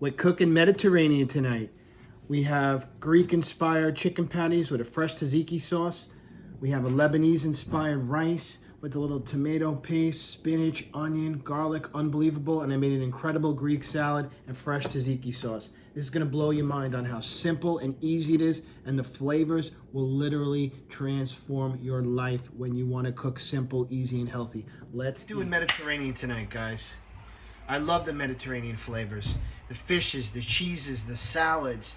We're cooking Mediterranean tonight. We have Greek-inspired chicken patties with a fresh tzatziki sauce. We have a Lebanese-inspired rice with a little tomato paste, spinach, onion, garlic, unbelievable. And I made an incredible Greek salad and fresh tzatziki sauce. This is gonna blow your mind on how simple and easy it is, and the flavors will literally transform your life when you wanna cook simple, easy, and healthy. Let's do it Mediterranean tonight, guys. I love the Mediterranean flavors. The fishes, the cheeses, the salads.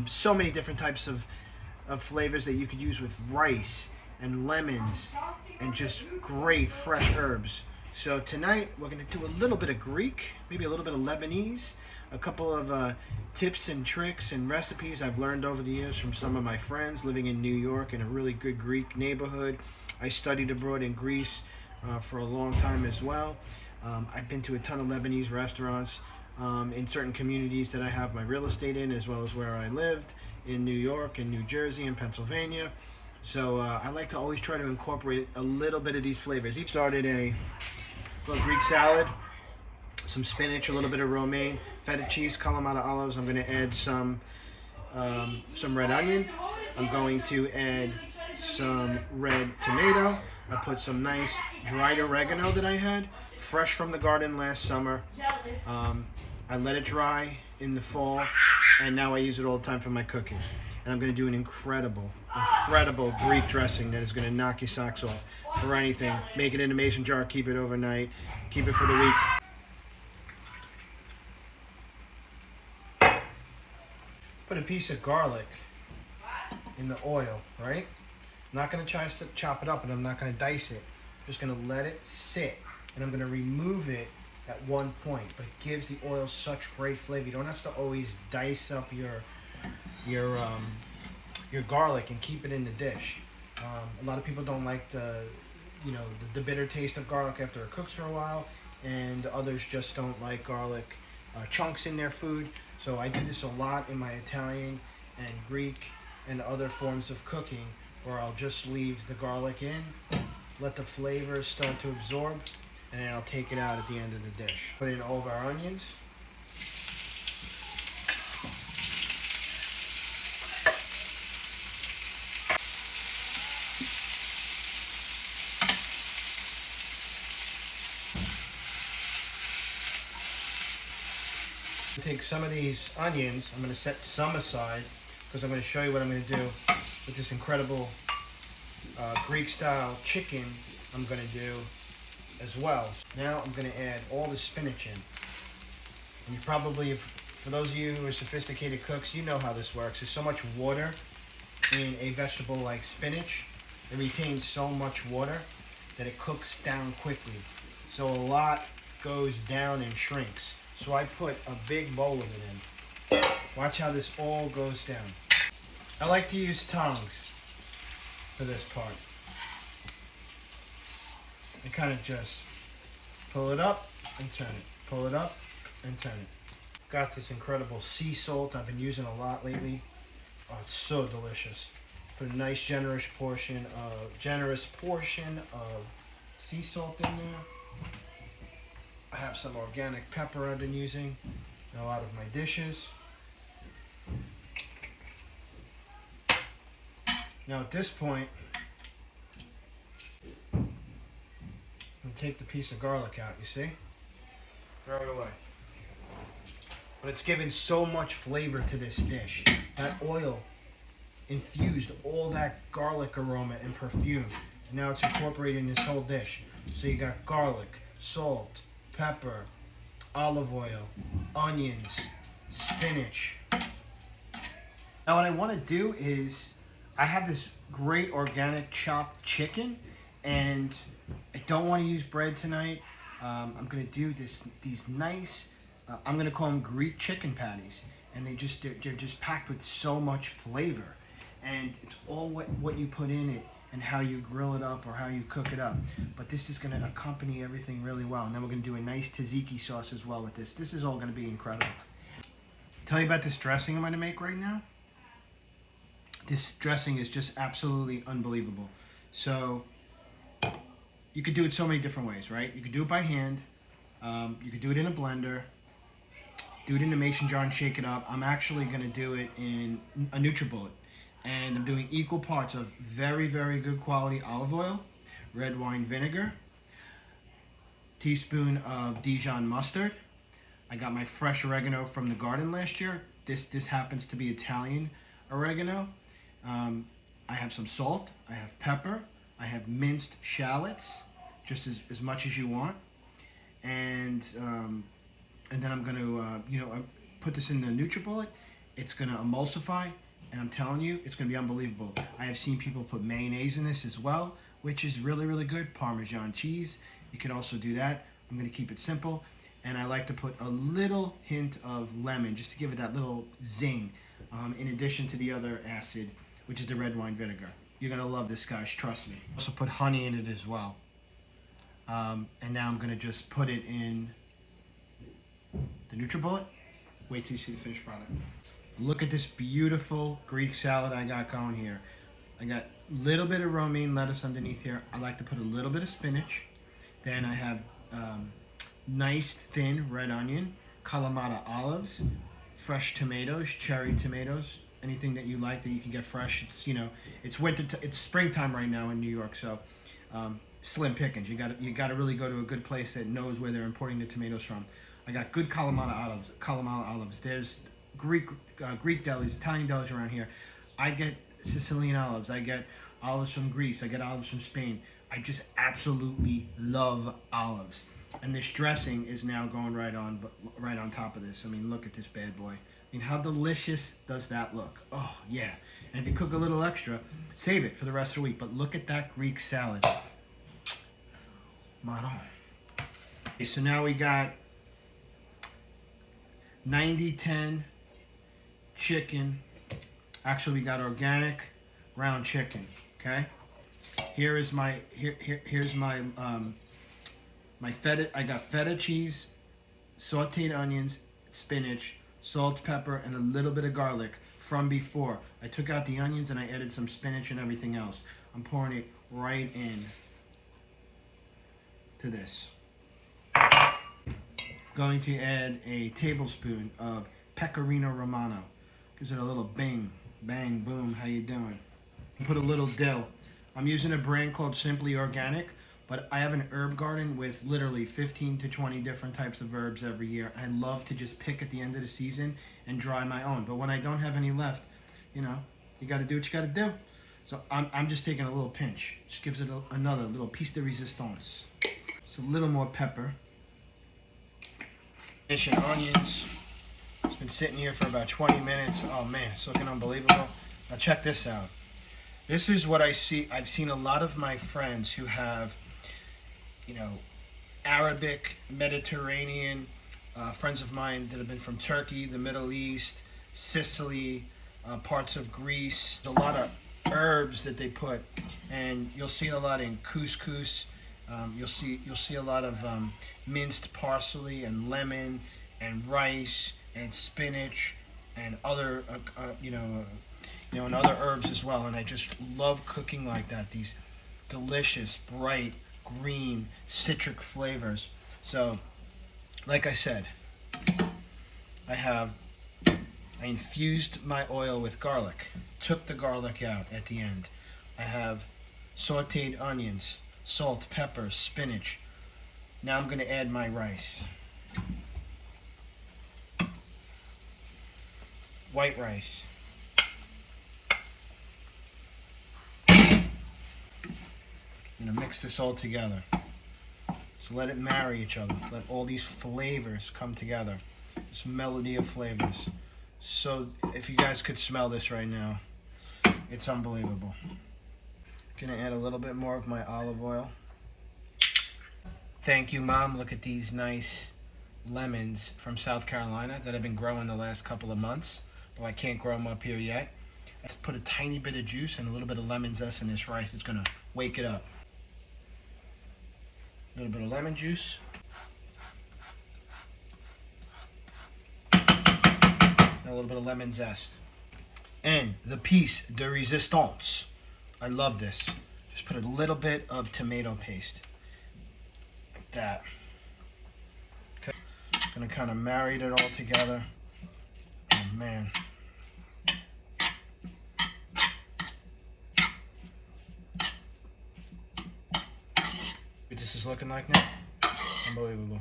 So many different types of flavors that you could use with rice and lemons and just great fresh herbs. So tonight we're going to do a little bit of Greek, maybe a little bit of Lebanese, a couple of tips and tricks and recipes I've learned over the years from some of my friends living in New York in a really good Greek neighborhood. I studied abroad in Greece for a long time as well. I've been to a ton of Lebanese restaurants in certain communities that I have my real estate in, as well as where I lived in New York and New Jersey and Pennsylvania. So I like to always try to incorporate a little bit of these flavors. Each started a little Greek salad, some spinach, a little bit of romaine, feta cheese, Kalamata olives. I'm going to add some red onion. I'm going to add some red tomato. I put some nice dried oregano that I had, fresh from the garden last summer. I let it dry in the fall, and now I use it all the time for my cooking. And I'm going to do an incredible Greek dressing that is going to knock your socks off for anything. Make it in a mason jar, keep it overnight, keep it for the week. Put a piece of garlic in the oil, right? I'm not going to try to chop it up, and I'm not going to dice it. I'm just going to let it sit, and I'm going to remove it at one point. But it gives the oil such great flavor. You don't have to always dice up your garlic and keep it in the dish. A lot of people don't like the bitter taste of garlic after it cooks for a while, and others just don't like garlic chunks in their food. So I do this a lot in my Italian and Greek and other forms of cooking, where I'll just leave the garlic in, let the flavors start to absorb, and then I'll take it out at the end of the dish. Put in all of our onions. Take some of these onions, I'm going to set some aside because I'm going to show you what I'm going to do with this incredible Greek style chicken I'm going to do as well. Now I'm going to add all the spinach in. And you probably, for those of you who are sophisticated cooks, you know how this works. There's so much water in a vegetable like spinach. It retains so much water that it cooks down quickly. So a lot goes down and shrinks. So I put a big bowl of it in. Watch how this all goes down. I like to use tongs for this part. And kind of just pull it up and turn it. Pull it up and turn it. Got this incredible sea salt I've been using a lot lately. Oh, it's so delicious. Put a nice generous portion of sea salt in there. I have some organic pepper I've been using in a lot of my dishes. Now at this point, I'm going to take the piece of garlic out, you see? Throw it away. But it's given so much flavor to this dish. That oil infused all that garlic aroma and perfume. And now it's incorporated in this whole dish. So you got garlic, salt, pepper, olive oil, onions, spinach. Now what I want to do is, I have this great organic chopped chicken, and I don't want to use bread tonight. I'm going to do these nice, I'm going to call them Greek chicken patties, and they're just packed with so much flavor, and it's all what you put in it and how you grill it up or how you cook it up. But this is going to accompany everything really well. And then we're going to do a nice tzatziki sauce as well with this. This is all going to be incredible. Tell you about this dressing I'm going to make right now. This dressing is just absolutely unbelievable. So you could do it so many different ways, right? You could do it by hand. You could do it in a blender. do it in a mason jar and shake it up. I'm actually going to do it in a NutriBullet. And I'm doing equal parts of very, very good quality olive oil, red wine vinegar, teaspoon of Dijon mustard. I got my fresh oregano from the garden last year. This happens to be Italian oregano. I have some salt. I have pepper. I have minced shallots, just as much as you want. And then I'm going to put this in the NutriBullet. It's going to emulsify, and I'm telling you, it's going to be unbelievable. I have seen people put mayonnaise in this as well, which is really, really good. Parmesan cheese. You can also do that. I'm going to keep it simple. And I like to put a little hint of lemon just to give it that little zing, in addition to the other acid, which is the red wine vinegar. You're going to love this, guys. Trust me. Also put honey in it as well. And now I'm going to just put it in the NutriBullet. Wait till you see the finished product. Look at this beautiful Greek salad I got going here. I got a little bit of romaine lettuce underneath here. I like to put a little bit of spinach. Then I have nice thin red onion, Kalamata olives, fresh tomatoes, cherry tomatoes, anything that you like that you can get fresh. It's it's winter, it's springtime right now in New York, so slim pickings. You got to really go to a good place that knows where they're importing the tomatoes from. I got good Kalamata olives. There's Greek delis, Italian delis around here. I get Sicilian olives. I get olives from Greece. I get olives from Spain. I just absolutely love olives. And this dressing is now going right on top of this. I mean, look at this bad boy. I mean, how delicious does that look? Oh, yeah. And if you cook a little extra, save it for the rest of the week. But look at that Greek salad. Maron. Okay, so now we got 90-10 chicken. Actually, we got organic ground chicken, okay? Here's my my feta. I got feta cheese, sauteed onions, spinach, salt, pepper, and a little bit of garlic from before. I took out the onions and I added some spinach and everything else. I'm pouring it right in to this. Going to add a tablespoon of pecorino romano. Gives it a little bing, bang, boom. How you doing? Put a little dill. I'm using a brand called Simply Organic, but I have an herb garden with literally 15 to 20 different types of herbs every year. I love to just pick at the end of the season and dry my own. But when I don't have any left, you got to do what you got to do. So I'm just taking a little pinch. Just gives it another little piece de resistance. Just a little more pepper. Fish and onions. It's been sitting here for about 20 minutes. Oh man, it's looking unbelievable. Now check this out. This is what I see. I've seen a lot of my friends who have, Arabic, Mediterranean, friends of mine that have been from Turkey, the Middle East, Sicily, parts of Greece. There's a lot of herbs that they put, and you'll see it a lot in couscous. You'll see a lot of minced parsley and lemon and rice and spinach and other and other herbs as well. And I just love cooking like that. These delicious, bright, green, citric flavors. So, like I said, I infused my oil with garlic. Took the garlic out at the end. I have sauteed onions, salt, pepper, spinach. Now I'm going to add my rice. White rice. I'm going to mix this all together. So let it marry each other. Let all these flavors come together. This melody of flavors. So if you guys could smell this right now, it's unbelievable. Going to add a little bit more of my olive oil. Thank you, Mom. Look at these nice lemons from South Carolina that have been growing the last couple of months. But I can't grow them up here yet. Let's put a tiny bit of juice and a little bit of lemon zest in this rice. It's going to wake it up. A little bit of lemon juice. And a little bit of lemon zest. And the piece de resistance. I love this. Just put a little bit of tomato paste. Like that. Okay. Gonna kind of marinate it all together. Oh man. What this is looking like now? Unbelievable.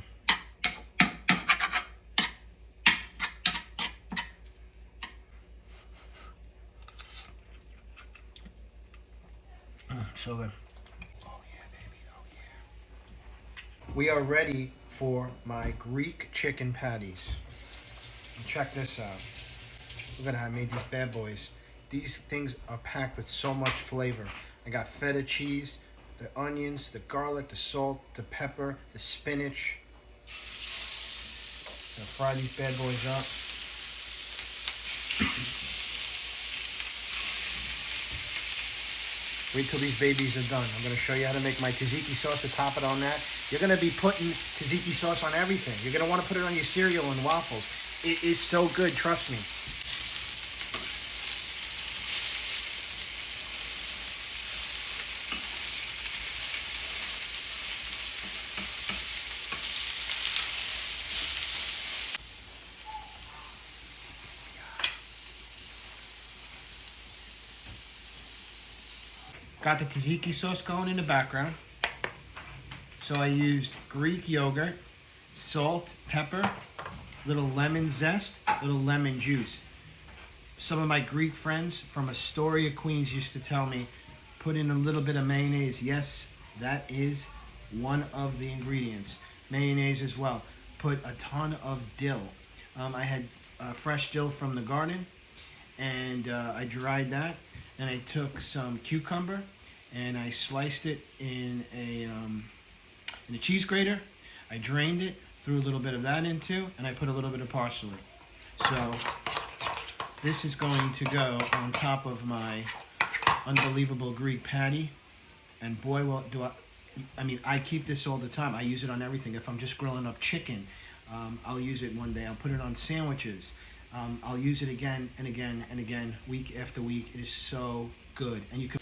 So good. Oh yeah, baby. Oh yeah. We are ready for my Greek chicken patties. And check this out. Look at how I made these bad boys. These things are packed with so much flavor. I got feta cheese, the onions, the garlic, the salt, the pepper, the spinach. Gonna fry these bad boys up. Wait till these babies are done. I'm gonna show you how to make my tzatziki sauce to top it on that. You're gonna be putting tzatziki sauce on everything. You're gonna wanna put it on your cereal and waffles. It is so good, trust me. Got the tzatziki sauce going in the background. So I used Greek yogurt, salt, pepper, little lemon zest, little lemon juice. Some of my Greek friends from Astoria, Queens used to tell me, put in a little bit of mayonnaise. Yes, that is one of the ingredients. Mayonnaise as well. Put a ton of dill. I had fresh dill from the garden, and I dried that. And I took some cucumber and I sliced it in a cheese grater. I drained it, threw a little bit of that into, and I put a little bit of parsley. So this is going to go on top of my unbelievable Greek patty. And boy, well, I keep this all the time. I use it on everything. If I'm just grilling up chicken, I'll use it one day. I'll put it on sandwiches. I'll use it again and again and again, week after week. It is so good. And you can